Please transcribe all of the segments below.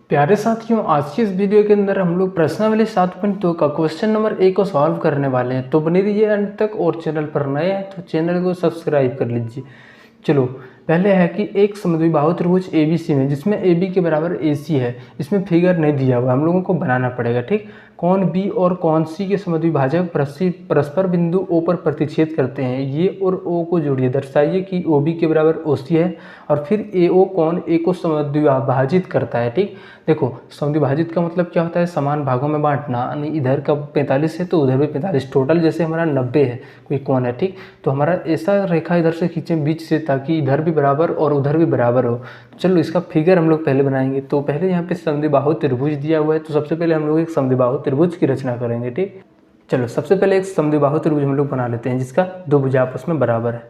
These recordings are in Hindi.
प्यारे साथियों, आज की इस वीडियो के अंदर हम लोग प्रश्नावली 7.2 का क्वेश्चन नंबर 1 को सॉल्व करने वाले हैं। तो बने रहिए अंत तक, और चैनल पर नए हैं तो चैनल को सब्सक्राइब कर लीजिए। चलो, पहले है कि एक समद्विबाहु त्रिभुज ABC में जिसमें AB के बराबर AC है, इसमें फिगर नहीं दिया हुआ, हम लोगों को बनाना पड़ेगा। ठीक, कौन B और कौन C के समद्विभाजक परस्पर बिंदु O पर प्रतिच्छेद करते हैं। ये और O को जोड़िए, दर्शाइए कि OB के बराबर OC है, और फिर AO कौन A को समद्विभाजित करता है। ठीक, देखो समद्विभाजित का मतलब क्या होता है, समान भागों में बांटना। यानी इधर का 45 है तो उधर भी 45, टोटल जैसे हमारा 90 है कोई कौन है। ठीक, तो हमारा ऐसा रेखा इधर से खींचें बीच से, ताकि इधर भी बराबर और उधर भी बराबर हो। चलो, इसका फिगर हम लोग पहले बनाएंगे। तो पहले यहाँ पे समद्विबाहु त्रिभुज दिया हुआ है, तो सबसे पहले हम लोग एक समद्विबाहु त्रिभुज की रचना करेंगे। ठीक, चलो सबसे पहले एक समद्विबाहु त्रिभुज हम लोग बना लेते हैं जिसका दो भुजा आपस में बराबर है।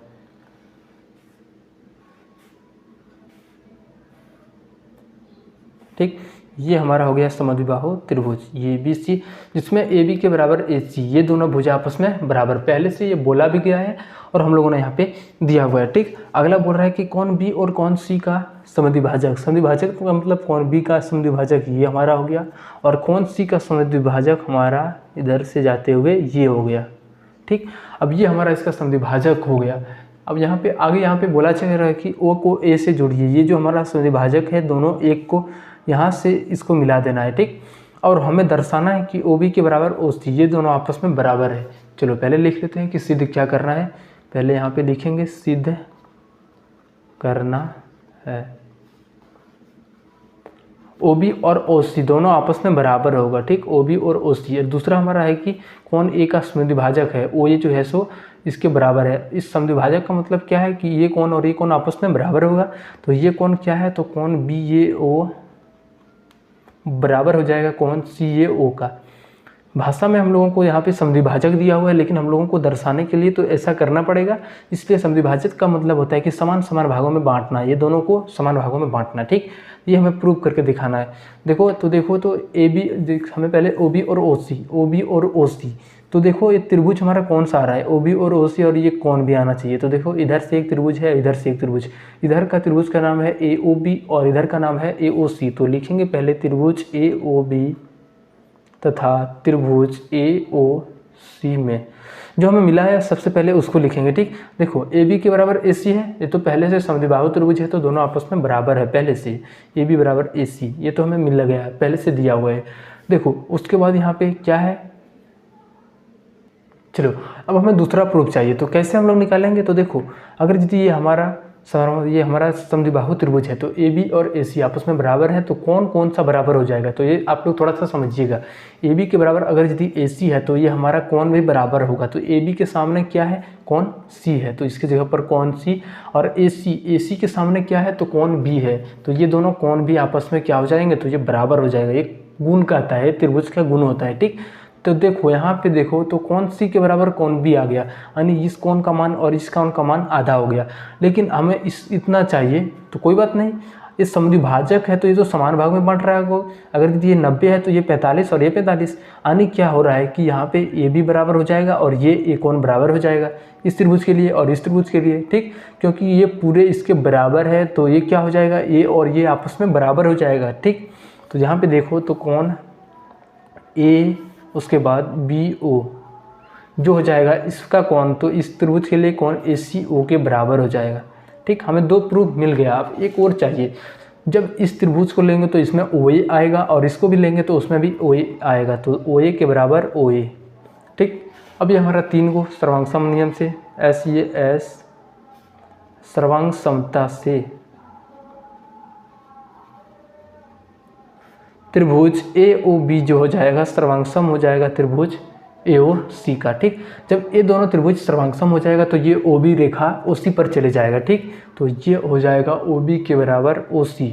ठीक, ये हमारा हो गया समद्विबाहु त्रिभुज, ये ABC जिसमें AB के बराबर AC, ये दोनों भुजा आपस में बराबर। पहले से ये बोला भी गया है और हम लोगों ने यहाँ पे दिया हुआ है। ठीक, अगला बोल रहा है कि कौन B और कौन C का समद्विभाजक। समद्विभाजक का मतलब कौन B का समद्विभाजक, ये हमारा हो गया, और कौन C का समद्विभाजक हमारा इधर से जाते हुए ये हो गया। ठीक, अब ये हमारा इसका समद्विभाजक हो गया। अब यहाँ पे आगे यहाँ पे बोला चल रहा है कि O को A से जोड़िए। ये जो हमारा समद्विभाजक है, दोनों एक को यहाँ से इसको मिला देना है। ठीक, और हमें दर्शाना है कि OB के बराबर OC, ये दोनों आपस में बराबर है। चलो पहले लिख लेते हैं कि सिद्ध क्या करना है। पहले यहाँ पे लिखेंगे सिद्ध करना है, OB और OC दोनों आपस में बराबर होगा। ठीक, OB और OC। दूसरा हमारा है कि कौन A का समद्विभाजक है, OA जो है सो इसके बराबर है। इस समद्विभाजक का मतलब क्या है कि ये कौन और ये कौन आपस में बराबर होगा। तो ये कौन क्या है, तो कौन BAO बराबर हो जाएगा कौन CAO का। भाषा में हम लोगों को यहाँ पे समद्विभाजक दिया हुआ है, लेकिन हम लोगों को दर्शाने के लिए तो ऐसा करना पड़ेगा। इसलिए समद्विभाजक का मतलब होता है कि समान समान भागों में बांटना, ये दोनों को समान भागों में बांटना। ठीक, ये हमें प्रूव करके दिखाना है। देखो तो AB, हमें पहले OB और OC। तो देखो ये त्रिभुज हमारा कौन सा आ रहा है, OB और OC, और ये कौन भी आना चाहिए। तो देखो इधर से एक त्रिभुज है, इधर से एक त्रिभुज, इधर का त्रिभुज का नाम है AOB और इधर का नाम है AOC। तो लिखेंगे पहले त्रिभुज AOB तथा त्रिभुज AOC में जो हमें मिला है सबसे पहले उसको लिखेंगे। ठीक, देखो AB के बराबर AC है, ये तो पहले से समद्विबाहु त्रिभुज है तो दोनों आपस में बराबर है पहले से। AB बराबर AC, ये तो हमें मिल गया है, पहले से दिया हुआ है। देखो उसके बाद यहाँ पे क्या है, चलो अब हमें दूसरा प्रूफ चाहिए। तो कैसे हम लोग निकालेंगे, तो देखो अगर यदि ये हमारा समद्विबाहु त्रिभुज है तो AB और AC आपस में बराबर है, तो कौन कौन सा बराबर हो जाएगा। तो ये आप लोग थोड़ा सा समझिएगा। AB के बराबर अगर यदि AC है तो ये हमारा कौन भी बराबर होगा। तो AB के सामने क्या है, कौन C है, तो इसकी जगह पर कौन C, और AC के सामने क्या है, तो कौन B है। तो ये दोनों कौन भी आपस में क्या हो जाएंगे, तो ये बराबर हो जाएगा। ये गुण कहता है, त्रिभुज का गुण होता है। ठीक, तो देखो यहाँ पे देखो तो कौन C के बराबर कौन B आ गया, यानी इस कौन का मान और इस कौन का मान आधा हो गया। लेकिन हमें इतना चाहिए, तो कोई बात नहीं, ये समद्विभाजक है तो ये तो समान भाग में बांट रहा है। अगर ये 90 है तो ये 45 और ये 45, यानी क्या हो रहा है कि यहाँ पे A भी बराबर हो जाएगा और ये कौन बराबर हो जाएगा इस त्रिभुज के लिए और इस त्रिभुज के लिए। ठीक, क्योंकि ये पूरे इसके बराबर है तो ये क्या हो जाएगा, ये और ये आपस में बराबर हो जाएगा। ठीक, तो यहाँ पे देखो तो कौन A, उसके बाद BO जो हो जाएगा इसका कौन, तो इस त्रिभुज के लिए कौन ACO के बराबर हो जाएगा। ठीक, हमें दो प्रूफ मिल गया। अब एक और चाहिए। जब इस त्रिभुज को लेंगे तो इसमें OA आएगा और इसको भी लेंगे तो उसमें भी OA आएगा, तो OA के बराबर OA। ठीक, अब ये हमारा 3 को सर्वांग सम नियम से SES सर्वांग समता से त्रिभुज AOB जो हो जाएगा सर्वांगसम हो जाएगा त्रिभुज AOC का। ठीक, जब ये दोनों त्रिभुज सर्वांगसम हो जाएगा तो ये OB रेखा OC पर चले जाएगा। ठीक, तो ये हो जाएगा OB के बराबर OC।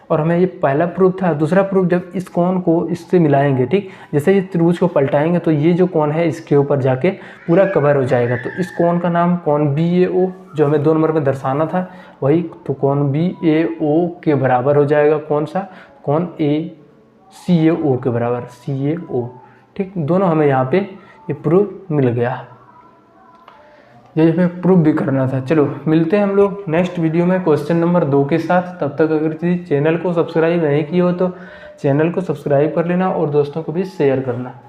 और हमें ये पहला प्रूफ था। दूसरा प्रूफ, जब इस कोण को इससे मिलाएंगे, ठीक, जैसे ये त्रिभुज को पलटाएंगे तो ये जो कोण है इसके ऊपर जाके पूरा कवर हो जाएगा। तो इस कोण का नाम कोण BAO जो हमें 2 नंबर में दर्शाना था वही, तो कोण BAO के बराबर हो जाएगा कौन सा, कोण CAO के बराबर CAO। ठीक, दोनों हमें यहाँ पे ये प्रूफ मिल गया। ये हमें प्रूफ भी करना था। चलो मिलते हैं हम लोग नेक्स्ट वीडियो में क्वेश्चन नंबर 2 के साथ। तब तक अगर किसी चैनल को सब्सक्राइब नहीं किए हो तो चैनल को सब्सक्राइब कर लेना और दोस्तों को भी शेयर करना।